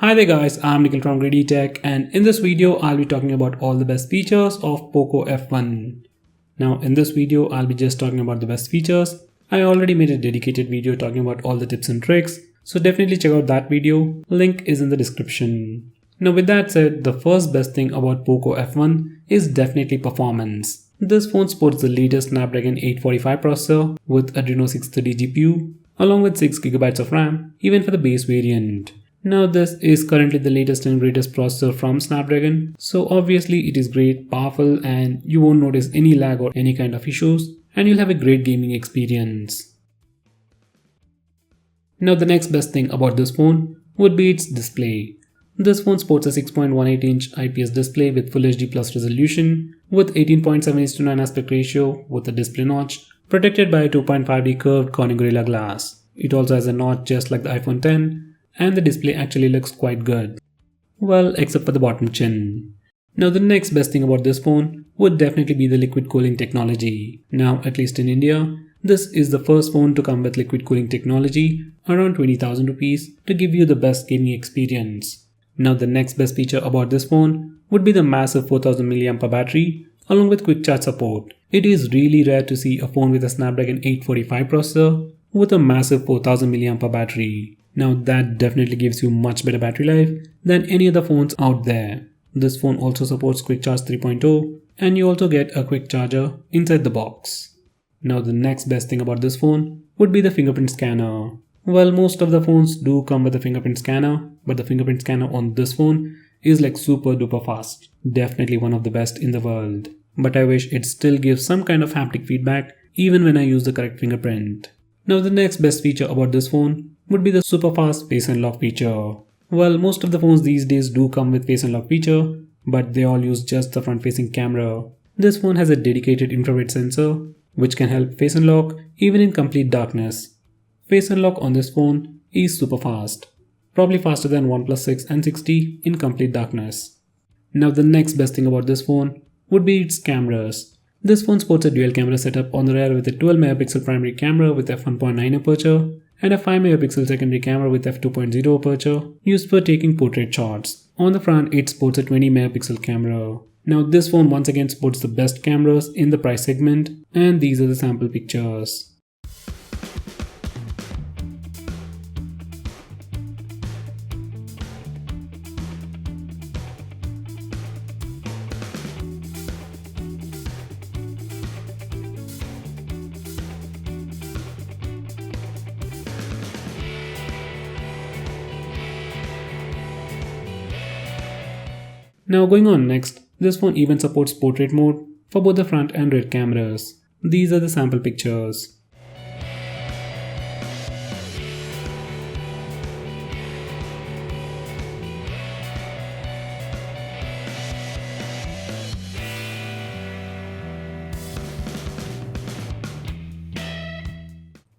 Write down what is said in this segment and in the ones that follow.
Hi there guys, I'm Nikhil from GreedyTech, and in this video I'll be talking about all the best features of Poco F1. Now in this video I'll be just talking about the best features. I already made a dedicated video talking about all the tips and tricks, so definitely check out that video, link is in the description. Now with that said, the first best thing about Poco F1 is definitely performance. This phone sports the latest Snapdragon 845 processor with Adreno 630 GPU along with 6GB of RAM even for the base variant. Now this is currently the latest and greatest processor from Snapdragon, so obviously it is great, powerful, and you won't notice any lag or any kind of issues, and you'll have a great gaming experience. Now the next best thing about this phone would be its display. This phone sports a 6.18-inch IPS display with Full HD Plus resolution with 18.7:9 aspect ratio with a display notch protected by a 2.5D curved Corning Gorilla Glass. It also has a notch just like the iPhone X, and the display actually looks quite good. Well, except for the bottom chin. Now the next best thing about this phone would definitely be the liquid cooling technology. Now at least in India, this is the first phone to come with liquid cooling technology around 20,000 rupees to give you the best gaming experience. Now the next best feature about this phone would be the massive 4000 mAh battery along with quick charge support. It is really rare to see a phone with a Snapdragon 845 processor with a massive 4000 mAh battery. Now that definitely gives you much better battery life than any other phones out there. This phone also supports Quick Charge 3.0 and you also get a quick charger inside the box. Now the next best thing about this phone would be the fingerprint scanner. Well, most of the phones do come with a fingerprint scanner, but the fingerprint scanner on this phone is like super duper fast. Definitely one of the best in the world. But I wish it still gives some kind of haptic feedback even when I use the correct fingerprint. Now the next best feature about this phone would be the super fast face unlock feature. Well, most of the phones these days do come with face unlock feature, but they all use just the front facing camera. This phone has a dedicated infrared sensor which can help face unlock even in complete darkness. Face unlock on this phone is super fast, probably faster than OnePlus 6 and 6T in complete darkness. Now the next best thing about this phone would be its cameras. This phone sports a dual camera setup on the rear with a 12 megapixel primary camera with f1.9 aperture and a 5 megapixel secondary camera with f2.0 aperture used for taking portrait shots. On the front, it sports a 20 megapixel camera. Now this phone once again sports the best cameras in the price segment, and these are the sample pictures. Now going on next, this phone even supports portrait mode for both the front and rear cameras. These are the sample pictures.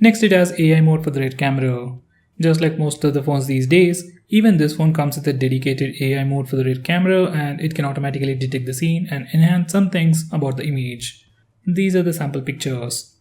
Next, it has AI mode for the rear camera. Just like most of the phones these days, even this phone comes with a dedicated AI mode for the rear camera, and it can automatically detect the scene and enhance some things about the image. These are the sample pictures.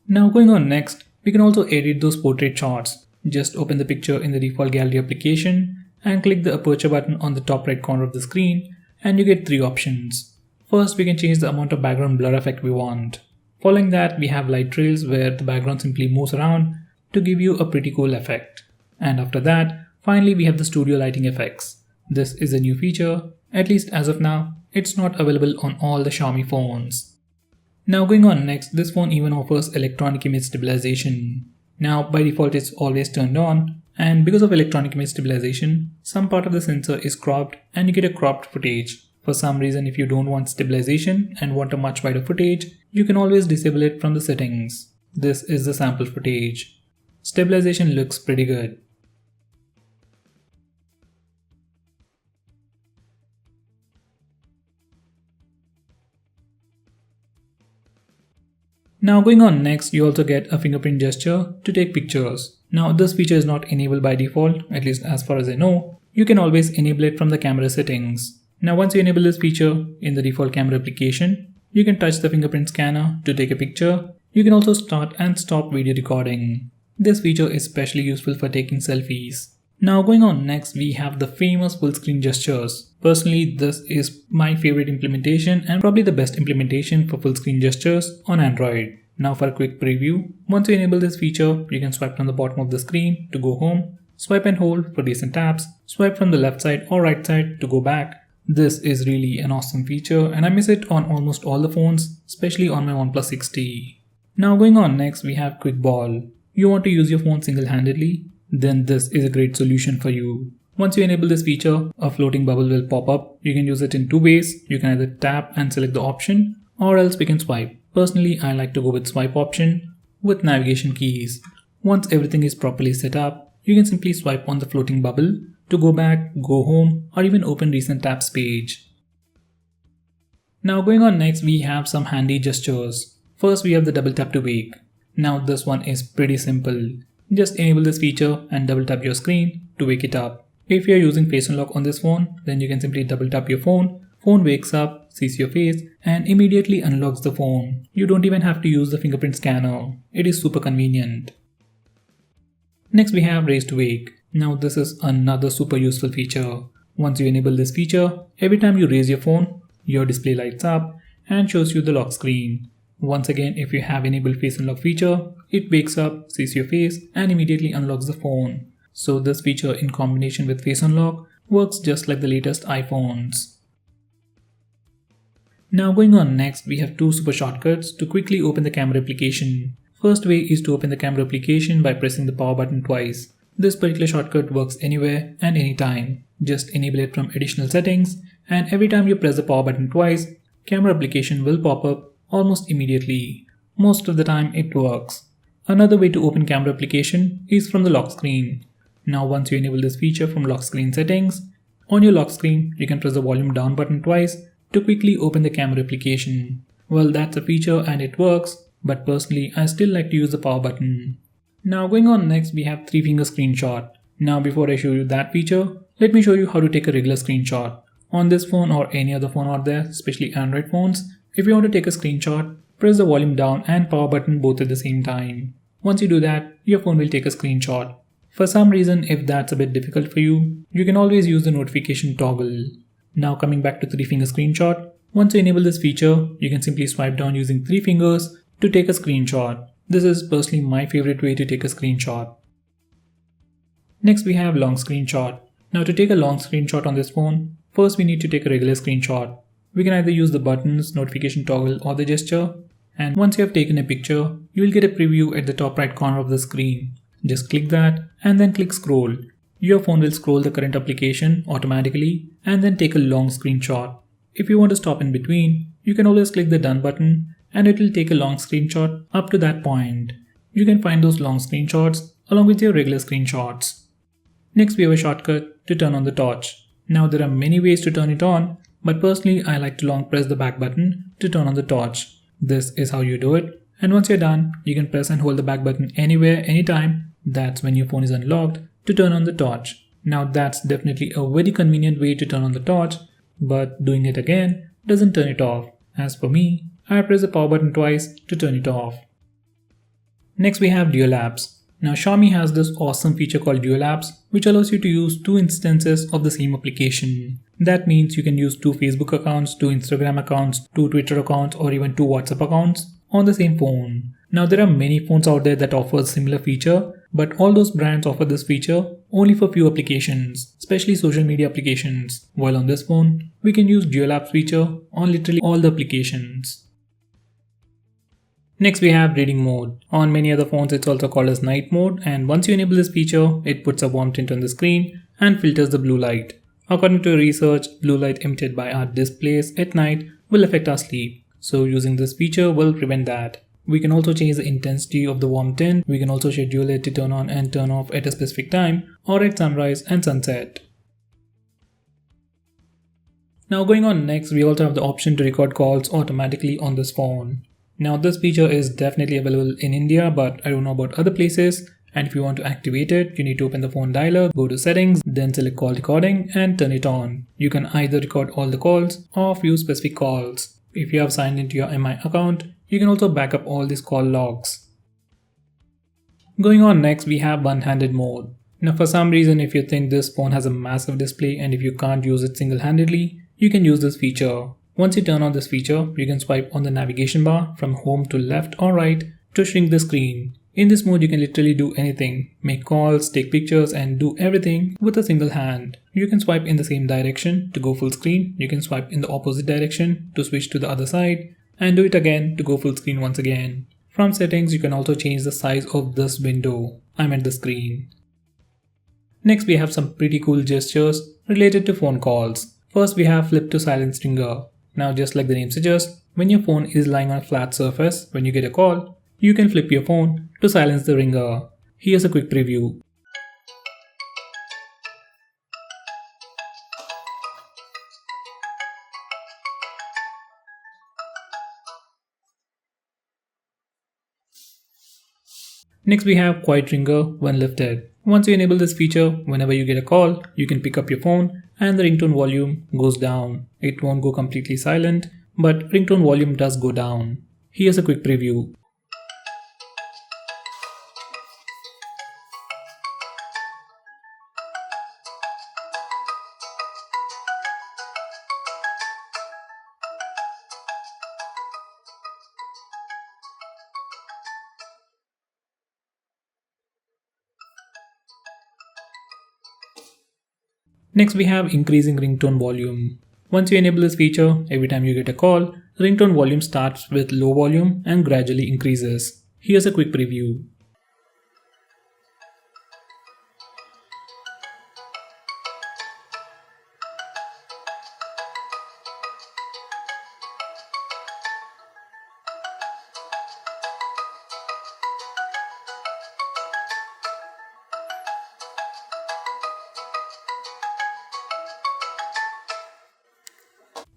Now going on next, we can also edit those portrait shots. Just open the picture in the default gallery application and click the aperture button on the top right corner of the screen, and you get three options. First, we can change the amount of background blur effect we want. Following that, we have light trails where the background simply moves around to give you a pretty cool effect. And after that, finally we have the studio lighting effects. This is a new feature, at least as of now, it's not available on all the Xiaomi phones. Now going on next, this phone even offers electronic image stabilization. Now by default it's always turned on, and because of electronic image stabilization, some part of the sensor is cropped and you get a cropped footage. For some reason, if you don't want stabilization and want a much wider footage, you can always disable it from the settings. This is the sample footage. Stabilization looks pretty good. Now going on next, you also get a fingerprint gesture to take pictures. Now this feature is not enabled by default, at least as far as I know. You can always enable it from the camera settings. Now once you enable this feature in the default camera application, you can touch the fingerprint scanner to take a picture. You can also start and stop video recording. This feature is especially useful for taking selfies. Now going on next, we have the famous full screen gestures. Personally, this is my favorite implementation and probably the best implementation for full screen gestures on Android. Now for a quick preview, once you enable this feature, you can swipe from the bottom of the screen to go home, swipe and hold for recent taps, swipe from the left side or right side to go back. This is really an awesome feature and I miss it on almost all the phones, especially on my OnePlus 6T. Now going on next, we have Quick Ball. You want to use your phone single-handedly? Then this is a great solution for you. Once you enable this feature, a floating bubble will pop up. You can use it in two ways. You can either tap and select the option, or else we can swipe. Personally, I like to go with swipe option with navigation keys. Once everything is properly set up, you can simply swipe on the floating bubble to go back, go home, or even open recent taps page. Now going on next, we have some handy gestures. First, we have the double tap to wake. Now this one is pretty simple. Just enable this feature and double tap your screen to wake it up. If you are using face unlock on this phone, then you can simply double tap your phone. Phone wakes up, sees your face, and immediately unlocks the phone. You don't even have to use the fingerprint scanner. It is super convenient. Next we have raise to wake. Now this is another super useful feature. Once you enable this feature, every time you raise your phone, your display lights up and shows you the lock screen. Once again, if you have enabled face unlock feature, it wakes up, sees your face and immediately unlocks the phone. So this feature in combination with face unlock works just like the latest iPhones. Now going on next, we have two super shortcuts to quickly open the camera application. First way is to open the camera application by pressing the power button twice. This particular shortcut works anywhere and anytime. Just enable it from additional settings and every time you press the power button twice, camera application will pop up almost immediately. Most of the time it works. Another way to open camera application is from the lock screen. Now once you enable this feature from lock screen settings, on your lock screen you can press the volume down button twice to quickly open the camera application. Well, that's a feature and it works, but personally I still like to use the power button. Now going on next, we have 3-finger screenshot. Now before I show you that feature, let me show you how to take a regular screenshot. On this phone or any other phone out there, especially Android phones, if you want to take a screenshot, press the volume down and power button both at the same time. Once you do that, your phone will take a screenshot. For some reason, if that's a bit difficult for you, you can always use the notification toggle. Now coming back to 3-finger screenshot, once you enable this feature, you can simply swipe down using 3 fingers to take a screenshot. This is personally my favorite way to take a screenshot. Next we have long screenshot. Now to take a long screenshot on this phone, first we need to take a regular screenshot. We can either use the buttons, notification toggle or the gesture. And once you have taken a picture, you will get a preview at the top right corner of the screen. Just click that and then click scroll. Your phone will scroll the current application automatically and then take a long screenshot. If you want to stop in between, you can always click the done button and it will take a long screenshot up to that point. You can find those long screenshots along with your regular screenshots. Next we have a shortcut to turn on the torch. Now there are many ways to turn it on, but personally I like to long press the back button to turn on the torch. This is how you do it, and once you're done, you can press and hold the back button anywhere, anytime. That's when your phone is unlocked to turn on the torch. Now that's definitely a very convenient way to turn on the torch, but doing it again doesn't turn it off. As for me, I press the power button twice to turn it off. Next we have dual apps. Now Xiaomi has this awesome feature called dual apps, which allows you to use 2 instances of the same application. That means you can use 2 Facebook accounts, 2 Instagram accounts, 2 Twitter accounts, or even 2 WhatsApp accounts on the same phone. Now there are many phones out there that offer a similar feature, but all those brands offer this feature only for few applications, especially social media applications. While on this phone, we can use dual apps feature on literally all the applications. Next we have reading mode. On many other phones it's also called as night mode, and once you enable this feature, it puts a warm tint on the screen and filters the blue light. According to research, blue light emitted by our displays at night will affect our sleep. So using this feature will prevent that. We can also change the intensity of the warm tint. We can also schedule it to turn on and turn off at a specific time or at sunrise and sunset. Now going on next, we also have the option to record calls automatically on this phone. Now this feature is definitely available in India, but I don't know about other places. And if you want to activate it, you need to open the phone dialer, go to settings, then select call recording and turn it on. You can either record all the calls or few specific calls. If you have signed into your MI account, you can also back up all these call logs. Going on next, we have one-handed mode. Now for some reason, if you think this phone has a massive display and if you can't use it single-handedly, you can use this feature. Once you turn on this feature, you can swipe on the navigation bar from home to left or right to shrink the screen. In this mode, you can literally do anything, make calls, take pictures and do everything with a single hand. You can swipe in the same direction to go full screen, you can swipe in the opposite direction to switch to the other side and do it again to go full screen once again. From settings, you can also change the size of this window, the screen. Next, we have some pretty cool gestures related to phone calls. First, we have flip to silent ringer. Now just like the name suggests, when your phone is lying on a flat surface, when you get a call, you can flip your phone to silence the ringer. Here's a quick preview. Next we have quiet ringer when lifted. Once you enable this feature, whenever you get a call, you can pick up your phone and the ringtone volume goes down. It won't go completely silent, but ringtone volume does go down. Here's a quick preview. Next we have increasing ringtone volume. Once you enable this feature, every time you get a call, ringtone volume starts with low volume and gradually increases. Here's a quick preview.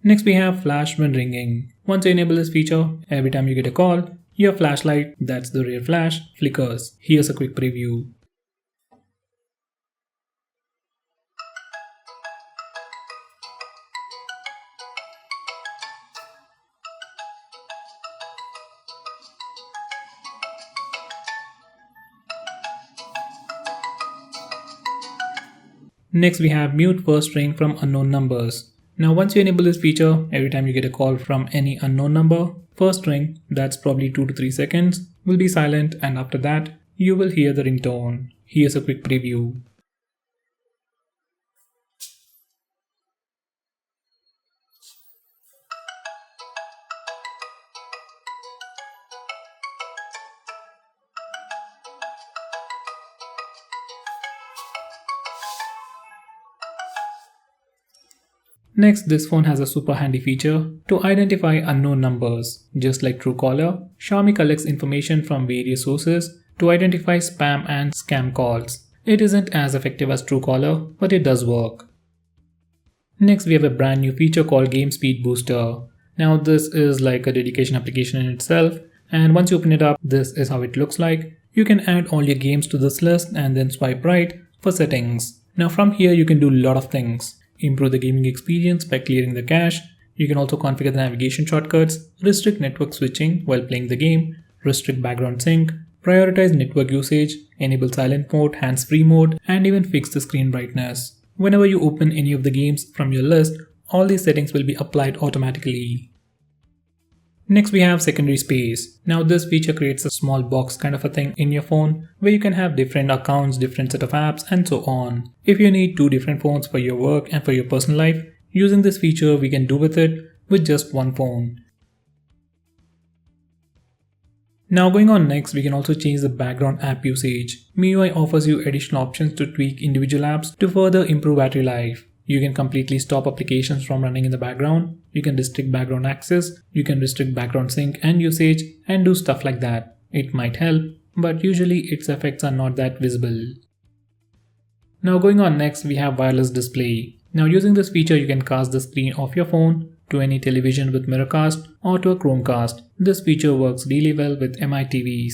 Next we have flash when ringing. Once you enable this feature, every time you get a call, your flashlight, that's the rear flash, flickers. Here's a quick preview. Next we have mute first ring from unknown numbers. Now once you enable this feature, every time you get a call from any unknown number, first ring, that's probably 2 to 3 seconds, will be silent and after that, you will hear the ringtone. Here's a quick preview. Next, this phone has a super handy feature to identify unknown numbers. Just like Truecaller, Xiaomi collects information from various sources to identify spam and scam calls. It isn't as effective as Truecaller, but it does work. Next, we have a brand new feature called Game Speed Booster. Now this is like a dedication application in itself, and once you open it up, this is how it looks like. You can add all your games to this list and then swipe right for settings. Now from here you can do a lot of things. Improve the gaming experience by clearing the cache. You can also configure the navigation shortcuts, restrict network switching while playing the game, restrict background sync, prioritize network usage, enable silent mode, hands-free mode, and even fix the screen brightness. Whenever you open any of the games from your list, all these settings will be applied automatically. Next we have secondary space. Now this feature creates a small box kind of a thing in your phone where you can have different accounts, different set of apps and so on. If you need 2 different phones for your work and for your personal life, using this feature we can do with it with just one phone. Now going on next, we can also change the background app usage. MIUI offers you additional options to tweak individual apps to further improve battery life. You can completely stop applications from running in the background. You can restrict background access. You can restrict background sync and usage and do stuff like that. It might help, but usually its effects are not that visible. Now going on next, we have wireless display. Now using this feature, you can cast the screen of your phone to any television with Mirrorcast or to a Chromecast. This feature works really well with MI TVs.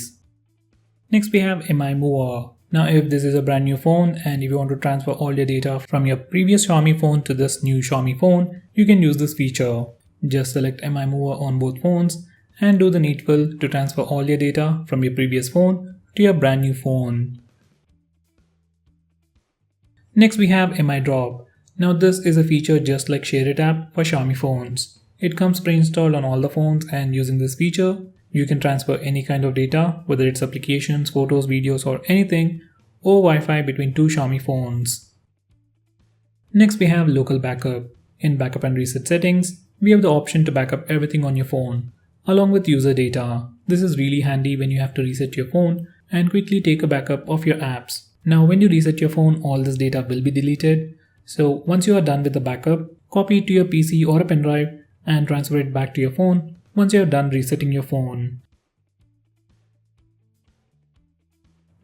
Next we have MI Mover. Now if this is a brand new phone and if you want to transfer all your data from your previous Xiaomi phone to this new Xiaomi phone, you can use this feature. Just select MI Mover on both phones and do the needful to transfer all your data from your previous phone to your brand new phone. Next we have MI Drop. Now this is a feature just like Share It app for Xiaomi phones. It comes pre-installed on all the phones, and using this feature, you can transfer any kind of data, whether it's applications, photos, videos or anything, or Wi-Fi between two Xiaomi phones. Next we have Local Backup. In Backup and Reset settings, we have the option to backup everything on your phone, along with user data. This is really handy when you have to reset your phone and quickly take a backup of your apps. Now when you reset your phone, all this data will be deleted. So once you are done with the backup, copy it to your PC or a pen drive and transfer it back to your phone once you are done resetting your phone.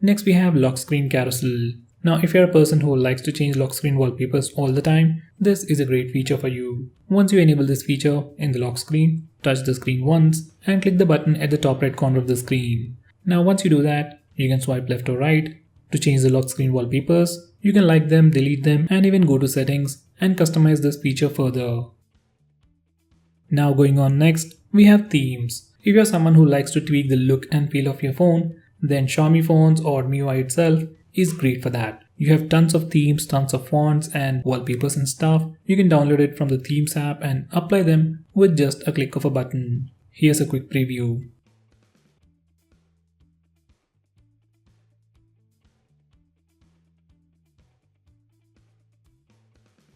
Next we have Lock Screen Carousel. Now if you're a person who likes to change lock screen wallpapers all the time, this is a great feature for you. Once you enable this feature in the lock screen, touch the screen once and click the button at the top right corner of the screen. Now once you do that, you can swipe left or right to change the lock screen wallpapers. You can like them, delete them, and even go to settings and customize this feature further. Now going on next, we have themes. If you're someone who likes to tweak the look and feel of your phone, then Xiaomi phones or MIUI itself is great for that. You have tons of themes, tons of fonts and wallpapers and stuff. You can download it from the Themes app and apply them with just a click of a button. Here's a quick preview.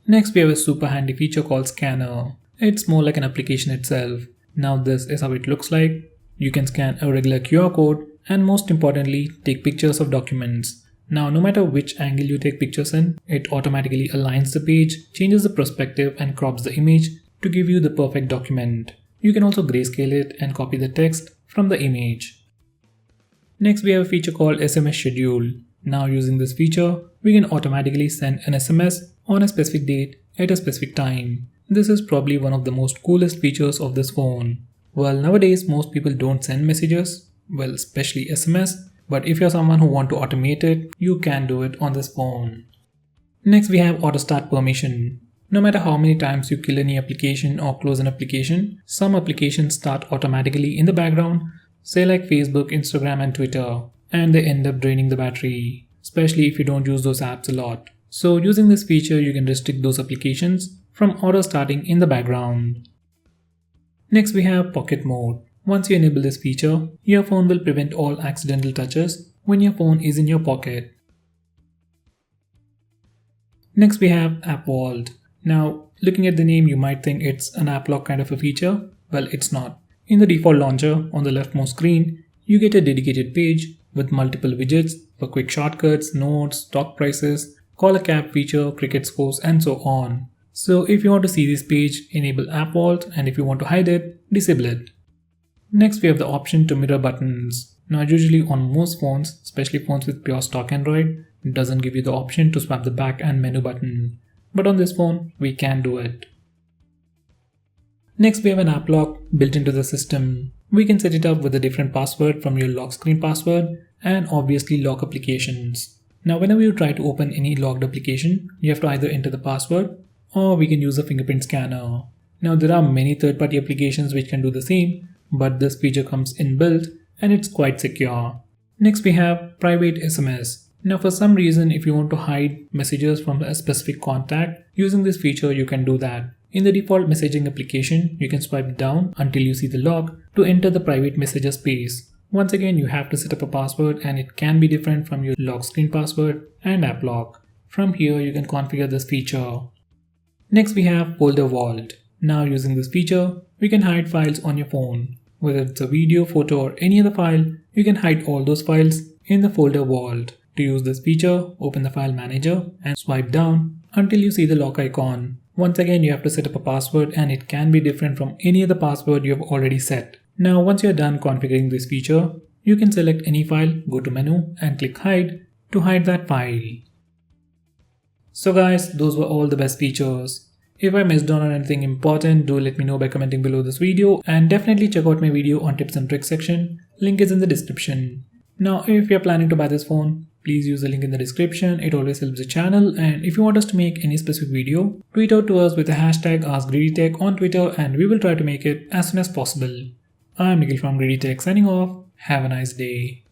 Next we have a super handy feature called Scanner. It's more like an application itself. Now this is how it looks like. You can scan a regular QR code and most importantly take pictures of documents. Now no matter which angle you take pictures in, it automatically aligns the page, changes the perspective and crops the image to give you the perfect document. You can also grayscale it and copy the text from the image. Next we have a feature called SMS Schedule. Now using this feature, we can automatically send an SMS on a specific date at a specific time. This is probably one of the most coolest features of this phone. Well, nowadays most people don't send messages, well especially SMS, but if you're someone who want to automate it, you can do it on this phone. Next we have Auto Start Permission. No matter how many times you kill any application or close an application, some applications start automatically in the background, say like Facebook, Instagram and Twitter, and they end up draining the battery, especially if you don't use those apps a lot. So using this feature, you can restrict those applications from auto starting in the background. Next we have Pocket Mode. Once you enable this feature, your phone will prevent all accidental touches when your phone is in your pocket. Next we have App Vault. Now looking at the name, you might think it's an app lock kind of a feature. Well, it's not. In the default launcher on the leftmost screen, you get a dedicated page with multiple widgets for quick shortcuts, notes, stock prices, call a cab feature, cricket scores and so on. So if you want to see this page, enable App Vault, and if you want to hide it, disable it. Next we have the option to mirror buttons. Now usually on most phones, especially phones with pure stock Android, it doesn't give you the option to swap the back and menu button. But on this phone, we can do it. Next we have an app lock built into the system. We can set it up with a different password from your lock screen password and obviously lock applications. Now whenever you try to open any locked application, you have to either enter the password or we can use a fingerprint scanner. Now there are many third-party applications which can do the same, but this feature comes inbuilt and it's quite secure. Next we have private SMS. Now for some reason, if you want to hide messages from a specific contact, using this feature you can do that. In the default messaging application, you can swipe down until you see the lock to enter the private messages space. Once again, you have to set up a password and it can be different from your lock screen password and app lock. From here you can configure this feature. Next we have Folder Vault. Now using this feature, we can hide files on your phone. Whether it's a video, photo or any other file, you can hide all those files in the Folder Vault. To use this feature, open the file manager and swipe down until you see the lock icon. Once again, you have to set up a password and it can be different from any other password you have already set. Now once you're done configuring this feature, you can select any file, go to menu and click hide to hide that file. So guys, those were all the best features. If I missed on anything important, do let me know by commenting below this video, and definitely check out my video on tips and tricks section. Link is in the description. Now, if you're planning to buy this phone, please use the link in the description. It always helps the channel. And if you want us to make any specific video, tweet out to us with the hashtag AskGreedyTech on Twitter and we will try to make it as soon as possible. I'm Nikhil from GreedyTech signing off. Have a nice day.